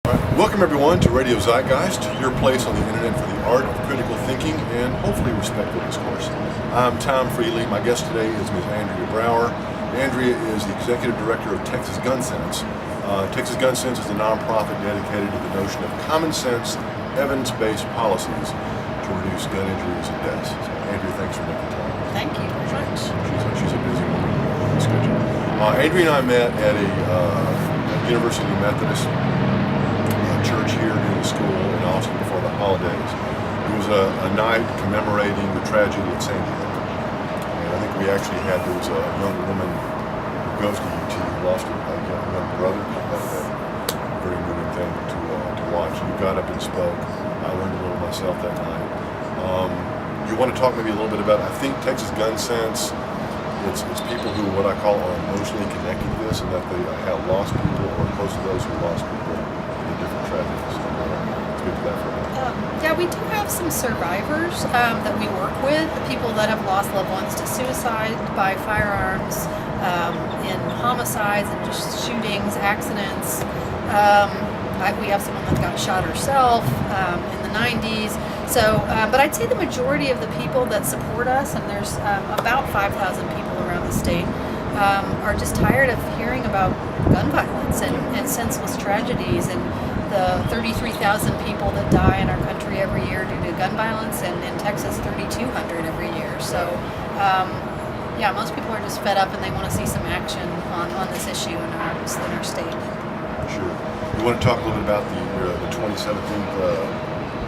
Welcome everyone to Radio Zeitgeist, your place on the internet for the art of critical thinking and hopefully respectful discourse. I'm Tom Friedley. My guest today is Ms. Andrea Brauer. Andrea is the Executive Director of Texas Gun Sense. Texas Gun Sense is a nonprofit dedicated to the notion of common sense, evidence-based policies to reduce gun injuries and deaths. So, Andrea, thanks for making time. Thank you very much. She's a busy woman on schedule. Andrea and I met at a University Methodist church here near the school in Austin before the holidays. It was a night commemorating the tragedy at Sandy Hook. And I think we actually there was a young woman who goes to UT who lost her young brother. That was a very moving thing to watch. You got up and spoke. I learned a little myself that night. You want to talk maybe a little bit about, I think Texas Gun Sense, it's people who, what I call, are emotionally connected to this, and that they have lost people or close to those who lost people in different tragedies. Speak to that for a minute. Yeah, we do have some survivors that we work with, the people that have lost loved ones to suicide by firearms, in homicides and just shootings, accidents. We have someone that got shot herself in the 90s. So, but I'd say the majority of the people that support us, and there's about 5,000 people around the state, are just tired of hearing about gun violence and senseless tragedies and the 33,000 people that die in our country every year due to gun violence, and in Texas 3,200 every year. So yeah, most people are just fed up and they want to see some action on this issue in our state. Sure. You want to talk a little bit about the 2017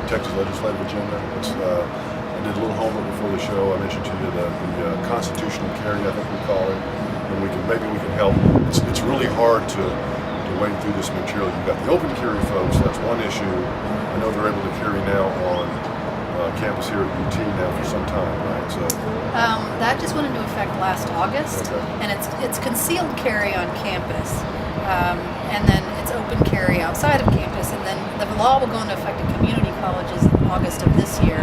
Texas legislative agenda? I did a little homework before the show. I mentioned to you the constitutional carry, I think we call it, and maybe we can help. It's really hard to wade through this material. You've got the open carry folks. That's one issue. I know they're able to carry now on campus here at UT now for some time, right? So that just went into effect last August, okay. And it's concealed carry on campus, and then it's open carry outside of campus, and then the law will go into effect at community colleges in August of this year.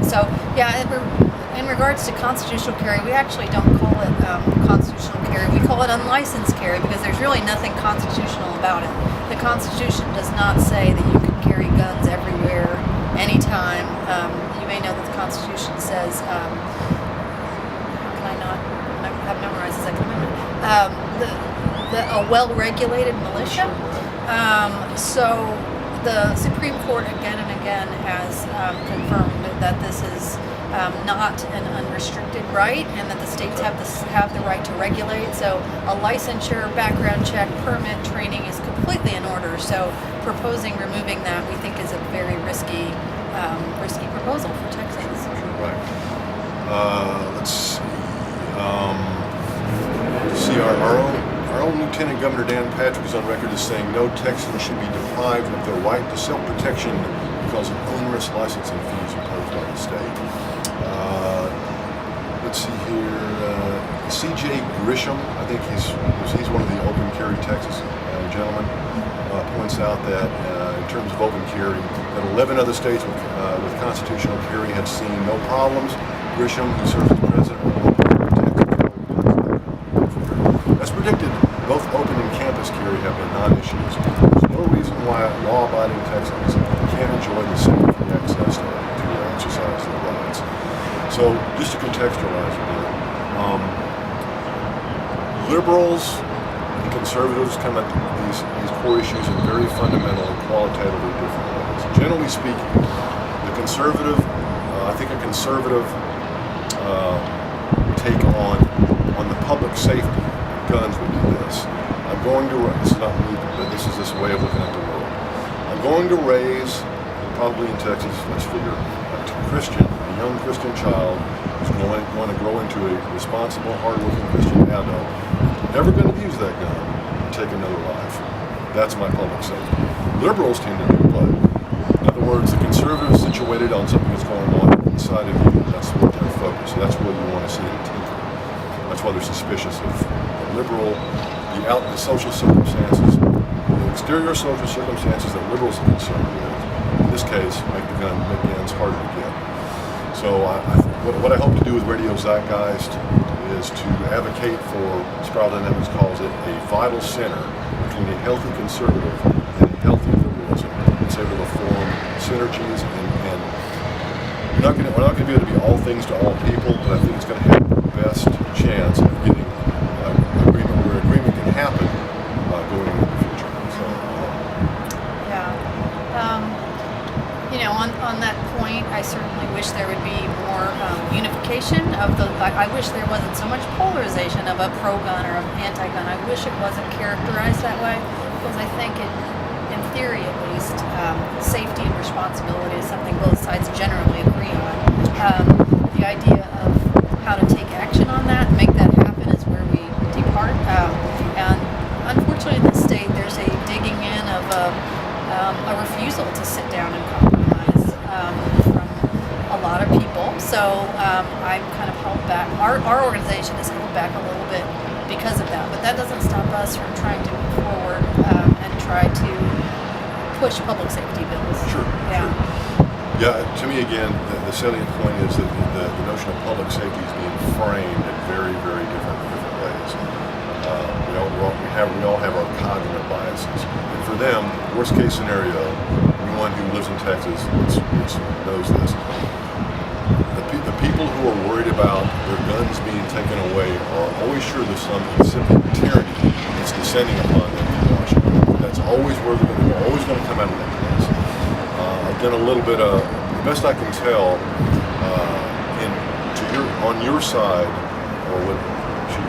So yeah, in regards to constitutional carry, we actually don't call it constitutional carry. We call it unlicensed carry because there's really nothing constitutional about it. The Constitution does not say that you can carry guns everywhere, anytime. You may know that the Constitution says, how can I not have memorized the Second Amendment? A well-regulated militia. So the Supreme Court again and again has confirmed that this is not an unrestricted right, and that the states have the right to regulate. So a licensure, background check, permit, training is completely in order. So proposing removing that, we think, is a very risky proposal for Texans. right. Let's see. Our own Lieutenant Governor Dan Patrick is on record as saying no Texan should be deprived of their right to self-protection because of onerous licensing fees imposed by the state. Let's see here. C.J. Grisham, I think he's one of the open carry Texas gentlemen, points out that in terms of open carry, that 11 other states with constitutional carry had seen no problems. Grisham, who serves as president of Open Carry Texas, as predicted, both open and campus carry have been non-issues. There's no reason why law-abiding Texans can't enjoy the same free access to exercise their rights. So, just to contextualize a bit, liberals and conservatives come at these core issues in very fundamental and qualitatively different ways. Generally speaking, the conservative, I think a conservative take on the public safety of guns would be this. This is not me, but this is this way of looking at the world. I'm going to raise, probably in Texas, let's figure, a young Christian child who's going to grow into a responsible, hardworking Christian adult, never going to use that gun and take another life. That's my public safety. Liberals tend to do what? In other words, the conservative is situated on something that's going on inside of you. That's what their focus. So that's what you want to see it tinker. That's why they're suspicious of the liberal, the social circumstances, the exterior social circumstances that liberals are concerned with. In this case, make guns harder to get. So what I hope to do with Radio Zeitgeist is to advocate for, Spiral Dynamics calls it, a vital center between a healthy conservative and a healthy synergies, and we're not going to be able to be all things to all people, but I think it's going to have the best chance of getting agreement where agreement can happen going into the future. So, Yeah. On that point, I certainly wish there would be more unification of the. I wish there wasn't so much polarization of a pro-gun or an anti-gun. I wish it wasn't characterized that way, because I think in theory at least, safety and responsibility is something both sides generally agree on. The idea of how to take action on that and make that happen is where we depart. And unfortunately, in this state, there's a digging in of a refusal to sit down and compromise from a lot of people. So I'm kind of held back. Our organization is held back a little bit because of that, but that doesn't stop us from trying to move forward and try to push public safety bills. Sure. Yeah, to me, again, the salient point is that the notion of public safety is being framed in very, very different ways. We all have our cognitive biases. And for them, worst case scenario, anyone who lives in Texas knows this. The people who are worried about their guns being taken away are always sure there's some incipient tyranny that's descending upon them in Washington. That's always where they're always going to come out of that place. I've done a little bit of, the best I can tell, on your side, or what should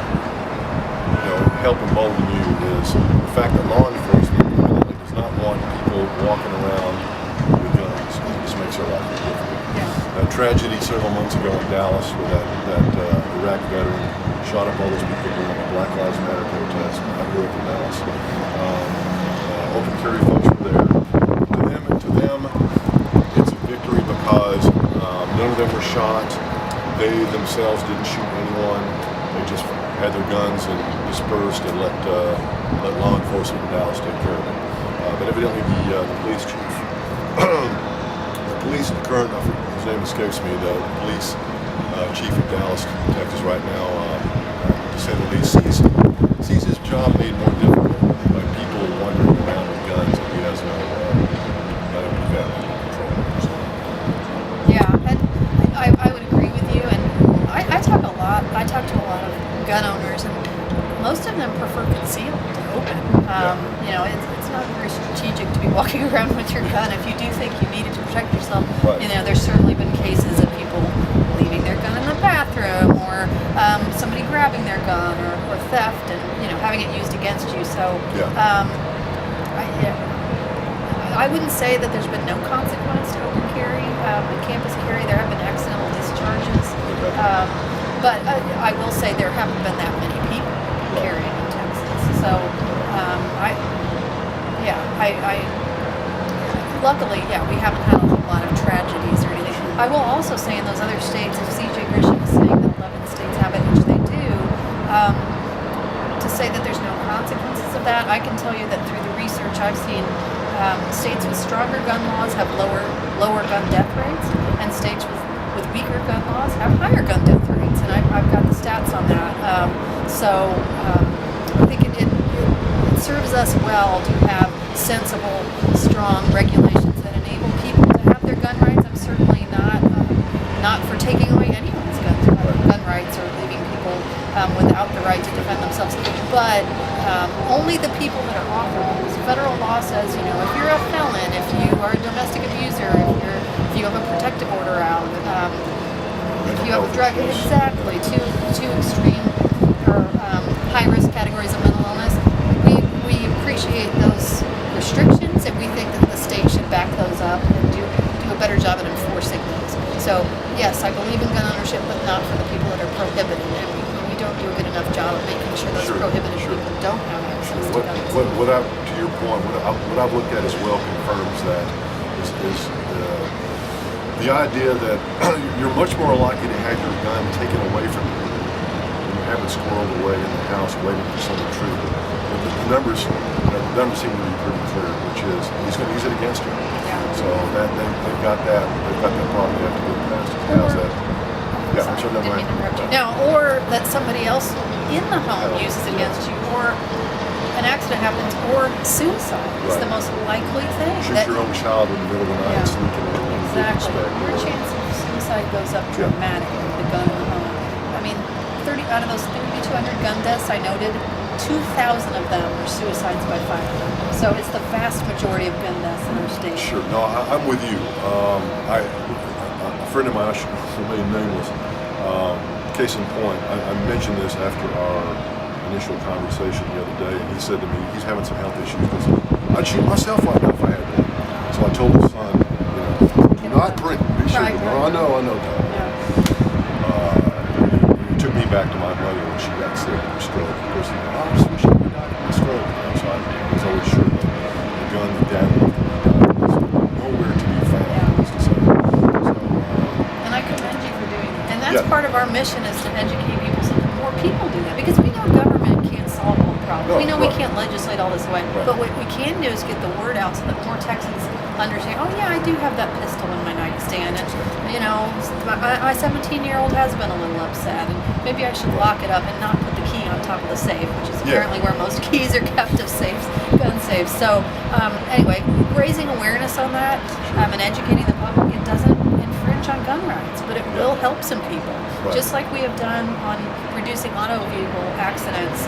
help embolden you is the fact that law enforcement really does not want people walking around with guns. It just makes their life difficult. That tragedy several months ago in Dallas, where that Iraq veteran shot up all those people during the Black Lives Matter protest. I grew up in Dallas. Open carry folks were there. To them, it's a victory because none of them were shot. They themselves didn't shoot anyone. They just had their guns and dispersed and let law enforcement in Dallas take care of it. But evidently the police chief, the current, his name escapes me, the police chief of Dallas, Texas right now, to say the least, sees his job made more difficult by people wandering around with guns that he has no control over. So. Yeah, and I would agree with you, and I talk to a lot of gun owners, and most of them prefer concealed to open. It's not very strategic to be walking around with your gun if you do think you need it to protect yourself. Right. There's certainly been cases of people leaving their gun in the bathroom, or somebody grabbing their gun, or theft, and having it used against you. So I wouldn't say that there's been no consequence to open carry and campus carry. There have been accidental discharges. But I will say there haven't been that many people carrying in Texas. So, luckily, we haven't had a whole lot of tragedies or anything. I will also say in those other states, if C.J. Grisham is saying that 11 states have it, which they do, to say that there's no consequences of that, I can tell you that through the research I've seen, states with stronger gun laws have lower gun death rates, and states with weaker gun laws have higher gun death rates, and I've got the stats on that. I think it serves us well to have sensible, strong regulations that enable people to have their gun rights. I'm certainly not for taking away anyone's gun rights or leaving people without the right to defend themselves, but only the people that are authorized. Federal law says, if you're a felon, if you are a domestic abuser, if you have a protective order out, if you have a drug, exactly, two extreme or high-risk categories of mental illness, we appreciate those restrictions, and we think that the state should back those up and do a better job at enforcing those. So, yes, I believe in gun ownership, but not for the people that are prohibited, and we don't do a good enough job of making sure those prohibited people don't have access to guns. To your point, what I've looked at as well confirms that is the idea that you're much more likely to have your gun taken away from you when you have it squirreled away in the house waiting for some intruder. The numbers seem to be pretty clear, which is he's going to use it against you. Yeah. So they've got that problem they have to get past. How's that? Yeah, I'm sorry, Didn't mean to interrupt you. Now, or that somebody else in the home uses it against you, or an accident happens or suicide is the Right. most likely thing. Shoot that- your own child in the middle of the night, Yeah. sneaking in and Exactly. disrespect. Your chance of suicide goes up Yeah. dramatically with a gun in the home. I mean, 30 out of those 3,200 gun deaths I noted, 2,000 of them were suicides by firearm. So it's the vast majority of gun deaths in our state. Sure. No, I'm with you. A friend of mine, I should remain nameless. Case in point, I mentioned this after our initial conversation the other day, and he said to me he's having some health issues because I'd shoot myself right now if I had one. So I told his son, do not drink. Be sure. Right, No, I know, Dad. Yeah. It took me back to my mother when she got sick with a stroke. Of course, I just wish I would have died from a stroke. So I was always sure that the gun that Dad left me was nowhere to be found. Needless to say. And I commend you for doing that. And that's Yeah. part of our mission is to educate people so that more people do that. Because we know government can't solve all problems. No, We know we right. can't legislate all this away. Right. But what we can do is get the word out so that more Texans understand, oh yeah, I do have that pistol in my nightstand. And, my 17-year-old has been a little upset. And maybe I should lock it up and not put the key on top of the safe, which is apparently where most keys are kept of safes, gun safes. So anyway, raising awareness on that and educating the public, it doesn't infringe on gun rights, but it will help some people. Right. Just like we have done on reducing automobile accidents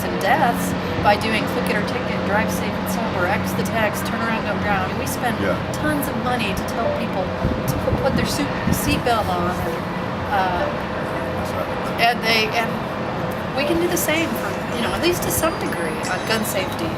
and deaths by doing click it or ticket, drive safe and sober, X the text, turn around, go drown. I mean, we spend tons of money to tell people to put their seatbelt on, and we can do the same for at least to some degree on gun safety.